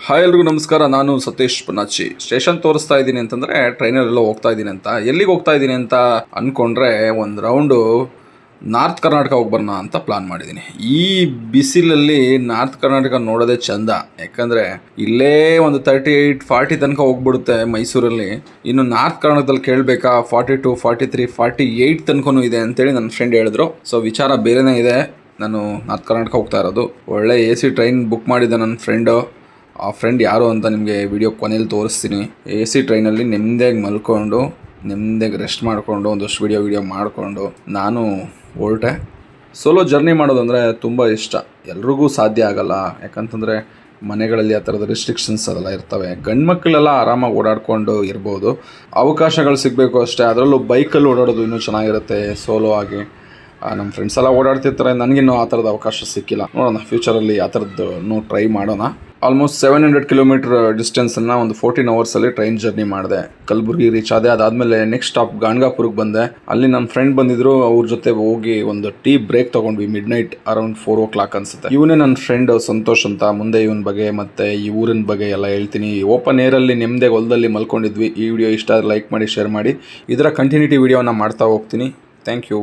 Hi ಎಲ್ರಿಗೂ ನಮಸ್ಕಾರ. ನಾನು ಸತೀಶ್ ಪನಾಚಿ. ಸ್ಟೇಷನ್ ತೋರಿಸ್ತಾ ಇದ್ದೀನಿ ಅಂತಂದರೆ ಟ್ರೈನಲ್ಲೆಲ್ಲ ಹೋಗ್ತಾ ಇದ್ದೀನಿ ಅಂತ. ಎಲ್ಲಿಗೆ ಹೋಗ್ತಾ ಇದ್ದೀನಿ ಅಂತ ಅಂದ್ಕೊಂಡ್ರೆ ಒಂದು ರೌಂಡು ನಾರ್ತ್ ಕರ್ನಾಟಕ ಹೋಗಿ ಬರೋಣ ಅಂತ ಪ್ಲಾನ್ ಮಾಡಿದ್ದೀನಿ. ಈ ಬಿಸಿಲಲ್ಲಿ ನಾರ್ತ್ ಕರ್ನಾಟಕ ನೋಡೋದೇ ಚಂದ. ಯಾಕಂದರೆ ಇಲ್ಲೇ ಒಂದು 38-40 ತನಕ ಹೋಗ್ಬಿಡುತ್ತೆ ಮೈಸೂರಲ್ಲಿ. ಇನ್ನು ನಾರ್ತ್ ಕರ್ನಾಟಕದಲ್ಲಿ ಕೇಳಬೇಕಾ 42, 43, 48 ತನಕನೂ ಇದೆ ಅಂತೇಳಿ ನನ್ನ ಫ್ರೆಂಡ್ ಹೇಳಿದ್ರು. ಸೊ ವಿಚಾರ ಬೇರೆಯೇ ಇದೆ. ನಾನು ನಾರ್ತ್ ಕರ್ನಾಟಕ ಹೋಗ್ತಾ ಇರೋದು. ಒಳ್ಳೆ AC ಟ್ರೈನ್ ಬುಕ್ ಮಾಡಿದ್ದೆ ನನ್ನ ಫ್ರೆಂಡು. ಆ ಫ್ರೆಂಡ್ ಯಾರು ಅಂತ ನಿಮಗೆ ವಿಡಿಯೋ ಕೊನೆಯಲ್ಲಿ ತೋರಿಸ್ತೀನಿ. AC ಟ್ರೈನಲ್ಲಿ ನೆಮ್ಮದಿಯಾಗಿ ಮಲ್ಕೊಂಡು ನೆಮ್ಮದಿಯಾಗಿ ರೆಸ್ಟ್ ಮಾಡಿಕೊಂಡು ಒಂದಷ್ಟು ವಿಡಿಯೋ ಮಾಡಿಕೊಂಡು ನಾನು ಹೊರಟೆ. ಸೋಲೋ ಜರ್ನಿ ಮಾಡೋದಂದರೆ ತುಂಬ ಇಷ್ಟ. ಎಲ್ರಿಗೂ ಸಾಧ್ಯ ಆಗಲ್ಲ. ಯಾಕಂತಂದರೆ ಮನೆಗಳಲ್ಲಿ ಆ ಥರದ ರಿಸ್ಟ್ರಿಕ್ಷನ್ಸ್ ಅದೆಲ್ಲ ಇರ್ತವೆ. ಗಂಡು ಮಕ್ಕಳೆಲ್ಲ ಆರಾಮಾಗಿ ಓಡಾಡ್ಕೊಂಡು ಇರ್ಬೋದು. ಅವಕಾಶಗಳು ಸಿಗಬೇಕು ಅಷ್ಟೇ. ಅದರಲ್ಲೂ ಬೈಕಲ್ಲಿ ಓಡಾಡೋದು ಇನ್ನೂ ಚೆನ್ನಾಗಿರುತ್ತೆ ಸೋಲೋ ಆಗಿ. ನಮ್ಮ ಫ್ರೆಂಡ್ಸ್ ಎಲ್ಲ ಓಡಾಡ್ತಿರ್ತಾರೆ. ನನಗಿನ್ನೂ ಆ ಥರದ ಅವಕಾಶ ಸಿಕ್ಕಿಲ್ಲ. ನೋಡೋಣ ಫ್ಯೂಚರಲ್ಲಿ ಆ ಥರದ್ದು ಟ್ರೈ ಮಾಡೋಣ. ಆಲ್ಮೋಸ್ಟ್ 700 ಕಿಲೋಮೀಟರ್ ಡಿಸ್ಟೆನ್ಸನ್ನು ಒಂದು 14 ಅವರ್ಸಲ್ಲಿ ಟ್ರೈನ್ ಜರ್ನಿ ಮಾಡಿದೆ. ಕಲಬುರಗಿ ರೀಚ್ ಆದೆ. ಅದಾದಮೇಲೆ ನೆಕ್ಸ್ಟ್ ಸ್ಟಾಪ್ ಗಾಣಗಾಪುರಕ್ಕೆ ಬಂದೆ. ಅಲ್ಲಿ ನನ್ನ ಫ್ರೆಂಡ್ ಬಂದಿದ್ದರು. ಅವ್ರ ಜೊತೆ ಹೋಗಿ ಒಂದು ಟೀ ಬ್ರೇಕ್ ತೊಗೊಂಡ್ವಿ. ಮಿಡ್ನೈಟ್ ಅರೌಂಡ್ 4 o'clock ಅನಿಸುತ್ತೆ. ಇವನೇ ನನ್ನ ಫ್ರೆಂಡ್ ಸಂತೋಷ್ ಅಂತ. ಮುಂದೆ ಇವನ ಬಗ್ಗೆ ಮತ್ತು ಈ ಊರಿನ ಬಗ್ಗೆ ಎಲ್ಲ ಹೇಳ್ತೀನಿ. ಓಪನ್ ಏರಲ್ಲಿ ನೆಮ್ಮದಿಯಾಗಿ ಹೊಲದಲ್ಲಿ ಮಲ್ಕೊಂಡಿದ್ವಿ. ಈ ವಿಡಿಯೋ ಇಷ್ಟ ಆದರೆ ಲೈಕ್ ಮಾಡಿ, ಶೇರ್ ಮಾಡಿ. ಇದರ ಕಂಟಿನ್ಯೂಟಿ ವಿಡಿಯೋನ ಮಾಡ್ತಾ ಹೋಗ್ತೀನಿ. Thank you.